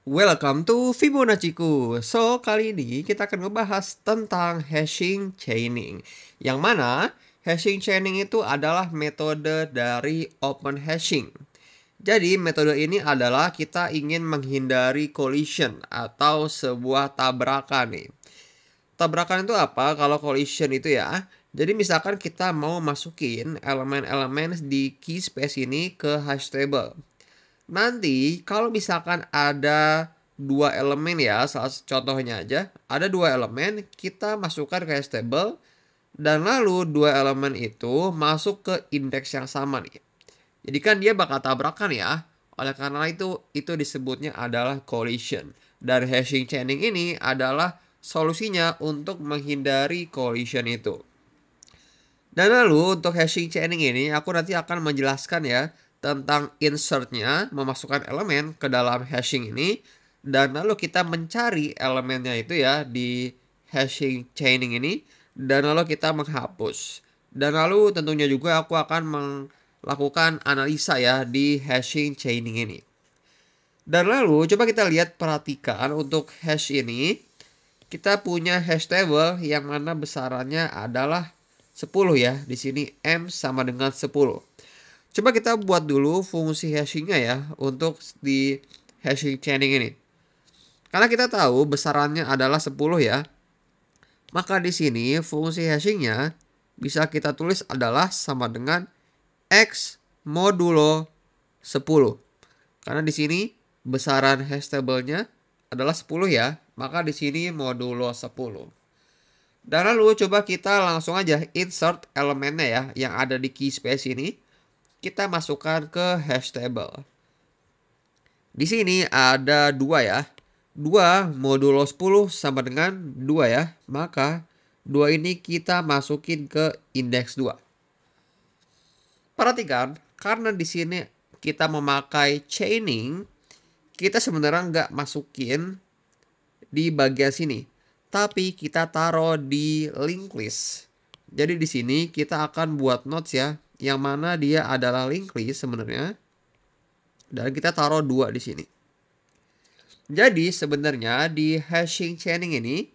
Welcome to Fibonacci-ku. So, kali ini kita akan ngebahas tentang hashing chaining. Yang mana hashing chaining itu adalah metode dari open hashing. Jadi, metode ini adalah kita ingin menghindari collision atau sebuah tabrakan nih. Tabrakan itu apa? Kalau collision itu ya. Jadi misalkan kita mau masukin elemen-elemen di key space ini ke hash table. Nanti kalau misalkan ada dua elemen ya, salah contohnya aja, ada dua elemen, kita masukkan ke hash table, dan lalu dua elemen itu masuk ke indeks yang sama nih. Jadi kan dia bakal tabrakan ya. Oleh karena itu disebutnya adalah collision. Dan hashing chaining ini adalah solusinya untuk menghindari collision itu. Dan lalu untuk hashing chaining ini aku nanti akan menjelaskan ya tentang insertnya, memasukkan elemen ke dalam hashing ini. Dan lalu kita mencari elemennya itu ya di hashing chaining ini. Dan lalu kita menghapus. Dan lalu tentunya juga aku akan melakukan analisa ya di hashing chaining ini. Dan lalu coba kita lihat perhatikan untuk hash ini. Kita punya hash table yang mana besarannya adalah 10 ya. Di sini M sama dengan 10. Coba kita buat dulu fungsi hashingnya ya untuk di hashing chaining ini. Karena kita tahu besarannya adalah 10 ya. Maka di sini fungsi hashingnya bisa kita tulis adalah sama dengan X modulo 10. Karena di sini besaran hash table-nya adalah 10 ya. Maka di sini modulo 10. Dan lalu coba kita langsung aja insert elemennya ya yang ada di key space ini. Kita masukkan ke hash table. Di sini ada 2 ya. 2 modulo 10 sama dengan 2 ya. Maka 2 ini kita masukin ke indeks 2. Perhatikan, karena di sini kita memakai chaining, kita sebenarnya nggak masukin di bagian sini, tapi kita taruh di linked list. Jadi di sini kita akan buat notes ya, yang mana dia adalah linked list sebenarnya, dan kita taruh 2 di sini. Jadi sebenarnya di hashing chaining ini,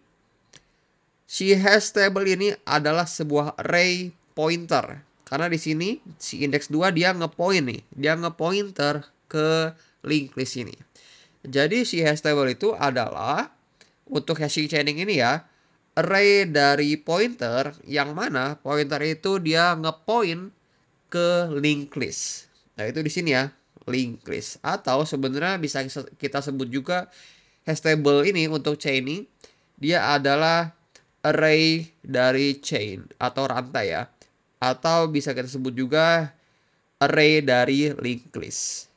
si hash table ini adalah sebuah array pointer. Karena di sini si indeks 2 dia ngepoint nih, dia ngepointer ke linked list ini. Jadi si hash table itu adalah untuk hashing chaining ini ya, array dari pointer yang mana pointer itu dia ngepoint ke linked list. Nah, itu di sini ya, linked list. Atau sebenarnya bisa kita sebut juga hash table ini untuk chaining, dia adalah array dari chain atau rantai ya. Atau bisa kita sebut juga array dari linked list.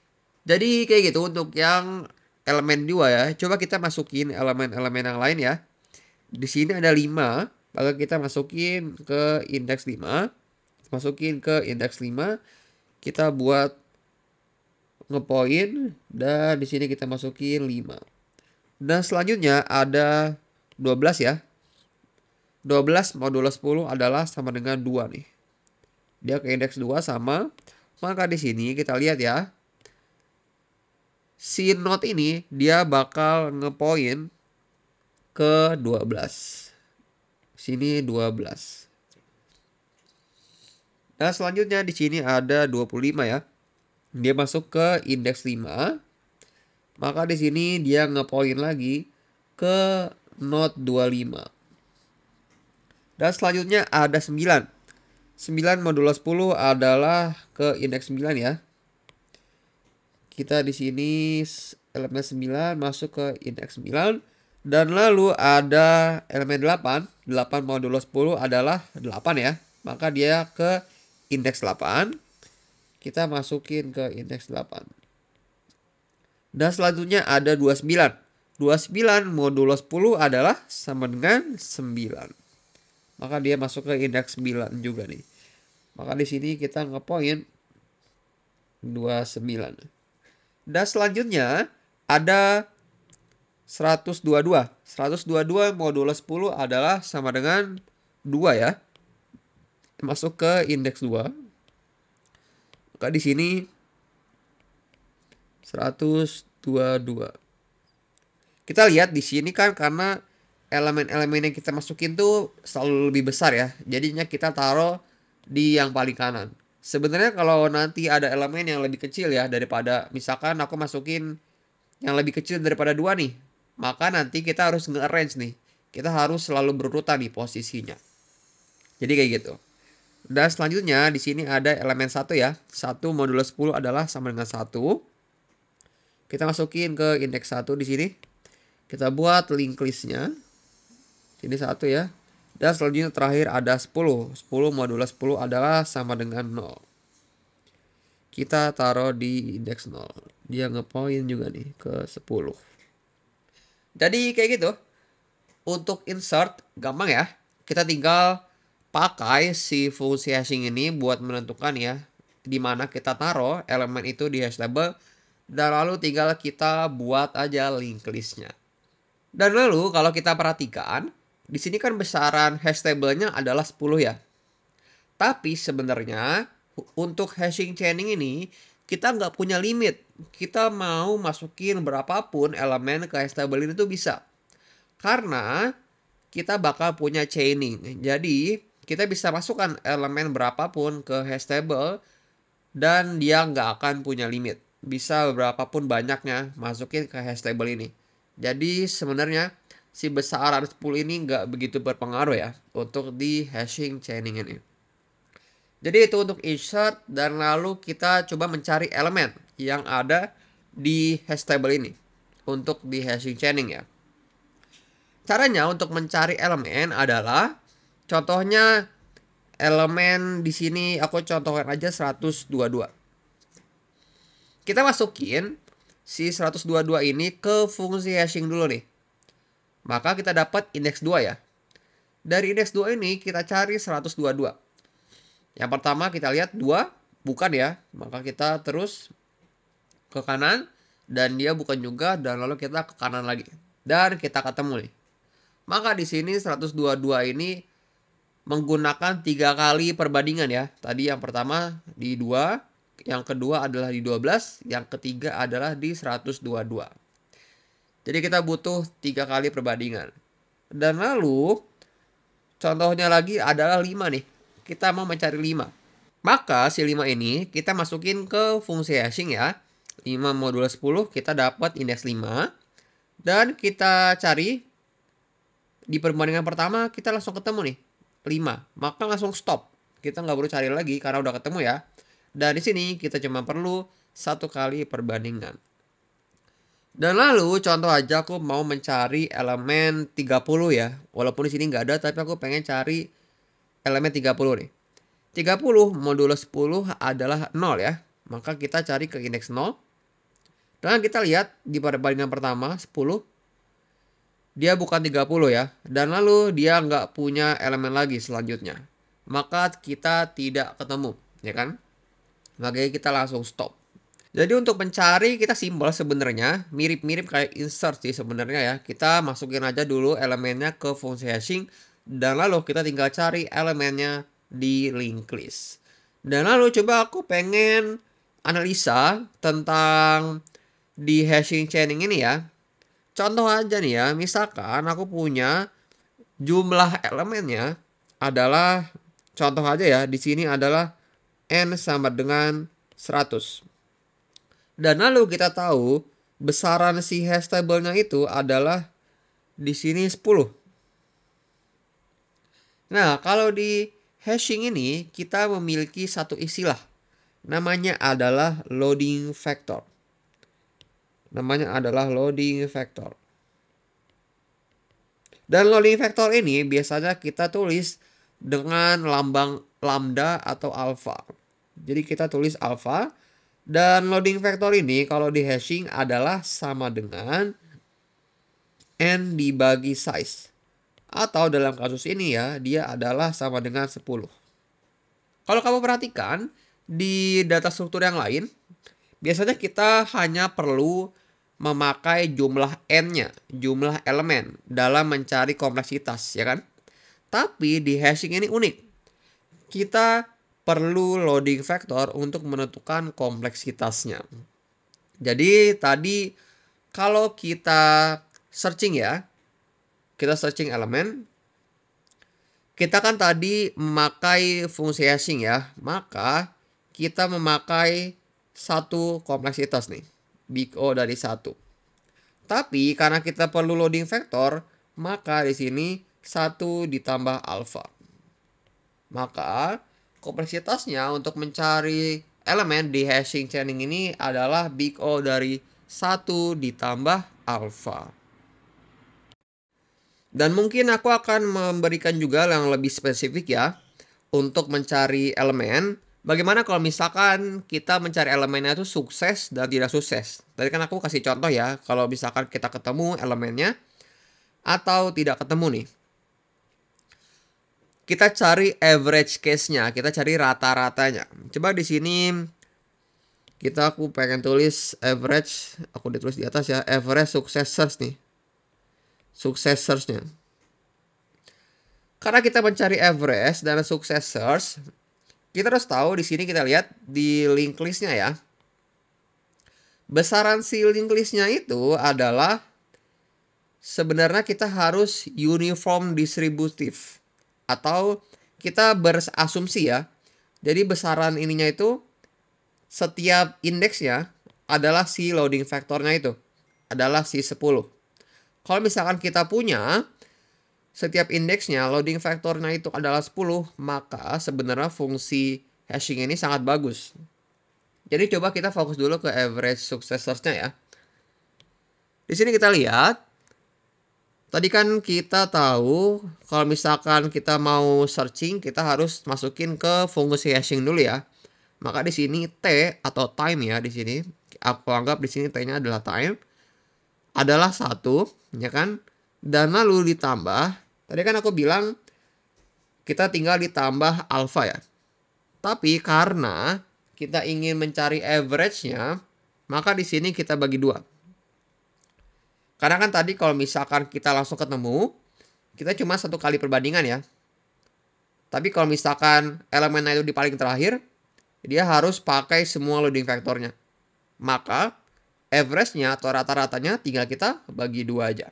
Jadi kayak gitu untuk yang elemen 2 ya. Coba kita masukin elemen-elemen yang lain ya. Di sini ada 5, maka kita masukin ke indeks 5. Masukin ke indeks 5. Kita buat ngepoint dan di sini kita masukin 5. Dan selanjutnya ada 12 ya. 12 modulo 10 adalah sama dengan 2 nih. Dia ke indeks 2 sama. Maka di sini kita lihat ya. Si node ini dia bakal ngepoint ke 12. Sini 12. Nah, selanjutnya di sini ada 25 ya. Dia masuk ke indeks 5. Maka di sini dia ngepoint lagi ke node 25. Dan selanjutnya ada 9. 9 modulo 10 adalah ke indeks 9 ya. Kita di sini elemen 9 masuk ke indeks 9. Dan lalu ada elemen 8. 8 modulo 10 adalah 8 ya. Maka dia ke indeks 8. Kita masukin ke indeks 8. Dan selanjutnya ada 29. 29 modulo 10 adalah sama dengan 9. Maka dia masuk ke indeks 9 juga nih. Maka di sini kita ngepoint 29. Dan selanjutnya ada 122. 122 modulo 10 adalah sama dengan 2 ya. Masuk ke indeks 2. Maka di sini 122. Kita lihat di sini kan karena elemen-elemen yang kita masukin tuh selalu lebih besar ya. Jadinya kita taruh di yang paling kanan. Sebenarnya kalau nanti ada elemen yang lebih kecil ya daripada misalkan aku masukin yang lebih kecil daripada 2 nih. Maka nanti kita harus nge-arrange nih. Kita harus selalu berurutan nih posisinya. Jadi kayak gitu. Dan selanjutnya di sini ada elemen 1 ya. 1 modulo 10 adalah sama dengan 1. Kita masukin ke indeks 1 di sini. Kita buat linked list-nya. Ini 1 ya. Dan selanjutnya terakhir ada 10. 10 modulo 10 adalah sama dengan 0. Kita taruh di indeks 0. Dia ngepoint juga nih ke 10. Jadi kayak gitu. Untuk insert gampang ya. Kita tinggal pakai si fungsi hashing ini buat menentukan ya di mana kita taruh elemen itu di hash table, dan lalu tinggal kita buat aja linked list-nya. Dan lalu kalau kita perhatikan, di sini kan besaran hash table-nya adalah 10 ya. Tapi sebenarnya untuk hashing chaining ini kita nggak punya limit. Kita mau masukin berapapun elemen ke hash table ini tuh bisa. Karena kita bakal punya chaining. Jadi kita bisa masukkan elemen berapapun ke hash table dan dia nggak akan punya limit. Bisa berapapun banyaknya masukin ke hash table ini. Jadi sebenarnya si besaran 10 ini nggak begitu berpengaruh ya untuk di hashing chaining ini. Jadi itu untuk insert, dan lalu kita coba mencari elemen yang ada di hash table ini untuk di hashing chaining ya. Caranya untuk mencari elemen adalah contohnya elemen di sini aku contohin aja 122. Kita masukin si 122 ini ke fungsi hashing dulu nih. Maka kita dapat indeks 2 ya. Dari indeks 2 ini kita cari 122. Yang pertama kita lihat 2 bukan ya. Maka kita terus ke kanan dan dia bukan juga, dan lalu kita ke kanan lagi. Dan kita ketemu nih. Maka di sini 122 ini menggunakan 3 kali perbandingan ya. Tadi yang pertama di 2, yang kedua adalah di 12, yang ketiga adalah di 122. Jadi kita butuh 3 kali perbandingan. Dan lalu contohnya lagi adalah 5 nih. Kita mau mencari 5. Maka si 5 ini kita masukin ke fungsi hashing ya. 5 modulo 10 kita dapat indeks 5. Dan kita cari di perbandingan pertama kita langsung ketemu nih 5. Maka langsung stop. Kita nggak perlu cari lagi karena udah ketemu ya. Dan di sini kita cuma perlu 1 kali perbandingan. Dan lalu contoh aja aku mau mencari elemen 30 ya. Walaupun di sini nggak ada, tapi aku pengen cari elemen 30 nih. 30 modulo 10 adalah 0 ya. Maka kita cari ke indeks 0. Dan kita lihat di perbandingan pertama 10. Dia bukan 30 ya. Dan lalu dia nggak punya elemen lagi selanjutnya. Maka kita tidak ketemu. Ya kan? Makanya kita langsung stop. Jadi untuk mencari kita simpel sebenarnya. Mirip-mirip kayak insert sih sebenarnya ya. Kita masukin aja dulu elemennya ke fungsi hashing. Dan lalu kita tinggal cari elemennya di linked list. Dan lalu coba aku pengen analisa tentang di hashing chaining ini ya. Contoh aja nih ya, misalkan aku punya jumlah elemennya adalah, contoh aja ya, di sini adalah n sama dengan 100. Dan lalu kita tahu besaran si hash table-nya itu adalah di sini 10. Nah, kalau di hashing ini kita memiliki satu istilah. Namanya adalah loading factor. Dan loading factor ini biasanya kita tulis dengan lambang lambda atau alpha. Jadi kita tulis alpha. Dan loading factor ini kalau di hashing adalah sama dengan n dibagi size. Atau dalam kasus ini ya, dia adalah sama dengan 10. Kalau kamu perhatikan, di data struktur yang lain, biasanya kita hanya perlu memakai jumlah n-nya, jumlah elemen, dalam mencari kompleksitas, ya kan? Tapi di hashing ini unik. Kita perlu loading factor untuk menentukan kompleksitasnya. Jadi tadi kalau kita searching ya. Kita searching elemen. Kita kan tadi memakai fungsi hashing ya. Maka kita memakai satu kompleksitas nih. Big O dari 1. Tapi karena kita perlu loading vector, maka di sini 1 ditambah alpha. Maka kompleksitasnya untuk mencari elemen di hashing chaining ini adalah big O dari 1 ditambah alpha. Dan mungkin aku akan memberikan juga yang lebih spesifik ya untuk mencari elemen. Bagaimana kalau misalkan kita mencari elemennya itu sukses dan tidak sukses? Tadi kan aku kasih contoh ya, kalau misalkan kita ketemu elemennya atau tidak ketemu nih. Kita cari average case-nya, kita cari rata-ratanya. Coba di sini aku pengen tulis average, aku ditulis di atas ya, average successors nih. Successors-nya. Karena kita mencari average dan successors, kita harus tahu di sini kita lihat di linked list-nya ya. Besaran si linked list-nya itu adalah sebenarnya kita harus uniform distributive. Atau kita berasumsi ya. Jadi besaran ininya itu setiap indeksnya adalah si loading factornya itu. Adalah si 10. Kalau misalkan kita punya setiap indeksnya loading factornya itu adalah 10, maka sebenarnya fungsi hashing ini sangat bagus. Jadi coba kita fokus dulu ke average successors-nya ya. Di sini kita lihat, tadi kan kita tahu kalau misalkan kita mau searching, kita harus masukin ke fungsi hashing dulu ya. Maka di sini T atau time ya di sini, aku anggap di sini T-nya adalah time, adalah 1, ya kan? Dan lalu ditambah, tadi kan aku bilang kita tinggal ditambah alpha ya. Tapi karena kita ingin mencari average-nya, maka di sini kita bagi 2. Karena kan tadi kalau misalkan kita langsung ketemu, kita cuma 1 kali perbandingan ya. Tapi kalau misalkan elemennya itu di paling terakhir, dia harus pakai semua loading vectornya. Maka average-nya atau rata-ratanya tinggal kita bagi 2 aja.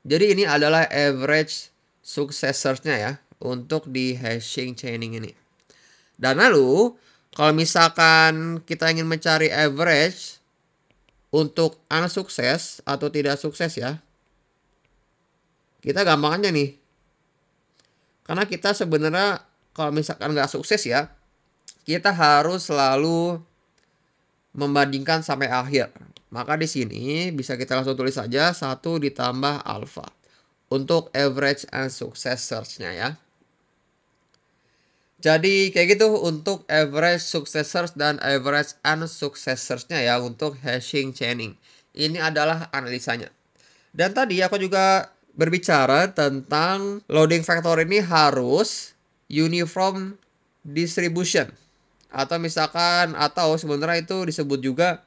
Jadi ini adalah average successors-nya ya untuk di hashing chaining ini. Dan lalu kalau misalkan kita ingin mencari average untuk unsukses atau tidak sukses ya, kita gampang aja nih. Karena kita sebenarnya kalau misalkan nggak sukses ya, kita harus selalu membandingkan sampai akhir. Maka di sini bisa kita langsung tulis saja 1 ditambah alpha untuk average and successors-nya ya. Jadi kayak gitu untuk average successors dan average and successors-nya ya untuk hashing chaining. Ini adalah analisanya. Dan tadi aku juga berbicara tentang loading factor ini harus uniform distribution. Atau misalkan, atau sebenarnya itu disebut juga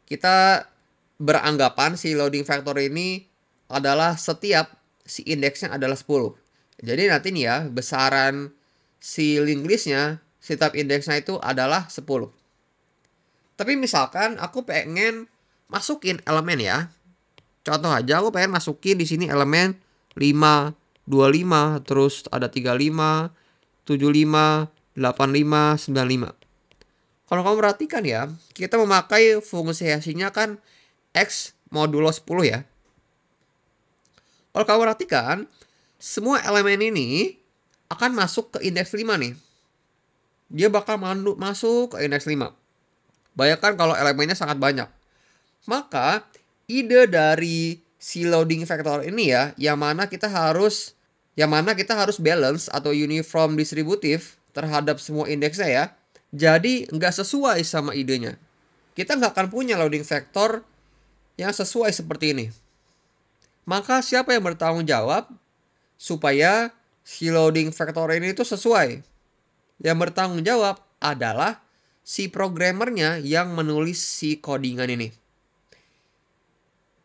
kita beranggapan si loading factor ini adalah setiap si indeksnya adalah 10. Jadi nanti nih ya, besaran si linked list-nya, setiap indeksnya itu adalah 10. Tapi misalkan aku pengen masukin elemen ya. Contoh aja aku pengen masukin di sini elemen 5, 25, terus ada 35, 75, 85, 95. Kalau kamu perhatikan ya, kita memakai fungsi hashing-nya kan X modulo 10 ya. Kalau kamu perhatikan, semua elemen ini akan masuk ke indeks 5 nih. Dia bakal masuk ke indeks 5. Bayangkan kalau elemennya sangat banyak. Maka ide dari si loading factor ini ya, yang mana kita harus balance atau uniform distributive terhadap semua indeksnya ya. Jadi nggak sesuai sama idenya. Kita nggak akan punya loading factor yang sesuai seperti ini. Maka siapa yang bertanggung jawab supaya si loading factor ini itu sesuai? Yang bertanggung jawab adalah si programmernya yang menulis si codingan ini.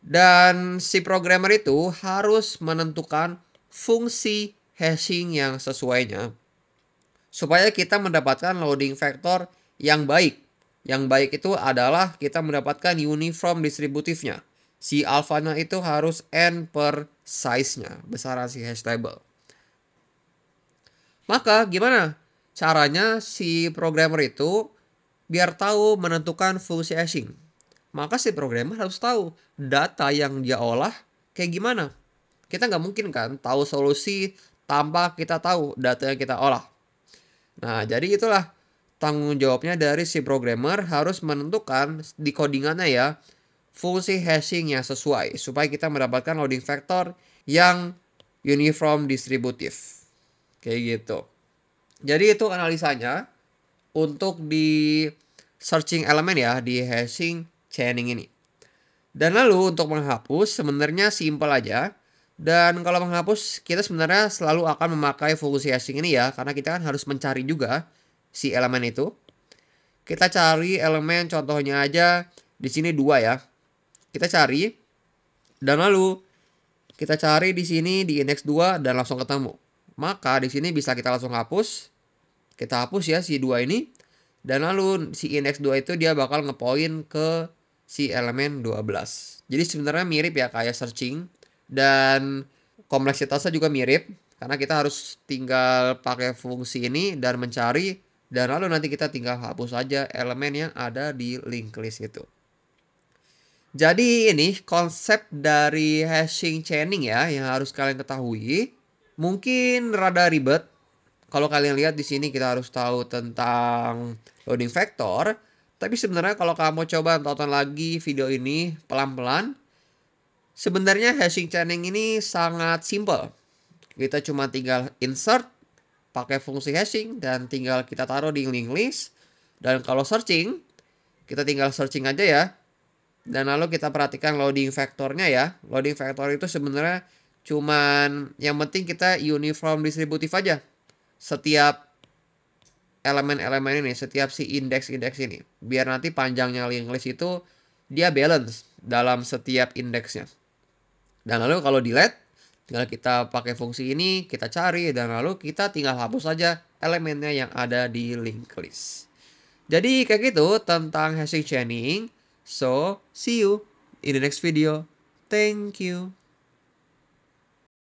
Dan si programmer itu harus menentukan fungsi hashing yang sesuainya. Supaya kita mendapatkan loading factor yang baik. Yang baik itu adalah kita mendapatkan uniform distributifnya. Si alfanya itu harus n per size-nya, besaran si hash table. Maka gimana caranya si programmer itu biar tahu menentukan fungsi hashing? Maka si programmer harus tahu data yang dia olah kayak gimana. Kita nggak mungkin kan tahu solusi tanpa kita tahu data yang kita olah. Nah, jadi itulah tanggung jawabnya dari si programmer harus menentukan di codingannya ya fungsi hashing yang sesuai supaya kita mendapatkan loading vector yang uniform distributif. Kayak gitu. Jadi itu analisanya untuk di searching elemen ya di hashing chaining ini. Dan lalu untuk menghapus sebenarnya simple aja. Dan kalau menghapus kita sebenarnya selalu akan memakai fungsi hashing ini ya karena kita kan harus mencari juga si elemen itu. Kita cari elemen contohnya aja di sini 2 ya. Kita cari dan lalu kita cari di sini di indeks 2 dan langsung ketemu. Maka di sini bisa kita langsung hapus. Kita hapus ya si 2 ini. Dan lalu si indeks 2 itu dia bakal ngepoint ke si elemen 12. Jadi sebenarnya mirip ya kayak searching. Dan kompleksitasnya juga mirip. Karena kita harus tinggal pakai fungsi ini dan mencari. Dan lalu nanti kita tinggal hapus saja elemen yang ada di linked list itu. Jadi ini konsep dari hashing chaining ya yang harus kalian ketahui. Mungkin rada ribet. Kalau kalian lihat di sini kita harus tahu tentang loading vector. Tapi sebenarnya kalau kamu coba tonton lagi video ini pelan-pelan, sebenarnya hashing chaining ini sangat simple. Kita cuma tinggal insert pakai fungsi hashing dan tinggal kita taruh di linked list. Dan kalau searching, kita tinggal searching aja ya. Dan lalu kita perhatikan loading vektornya ya. Loading vektor itu sebenarnya cuman yang penting kita uniform distributif aja. Setiap elemen-elemen ini, setiap si indeks-indeks ini. Biar nanti panjangnya linked list itu dia balance dalam setiap indeksnya. Dan lalu kalau delete, tinggal kita pakai fungsi ini, kita cari, dan lalu kita tinggal hapus saja elemennya yang ada di linked list. Jadi kayak gitu tentang hashing chaining. So, see you in the next video. Thank you.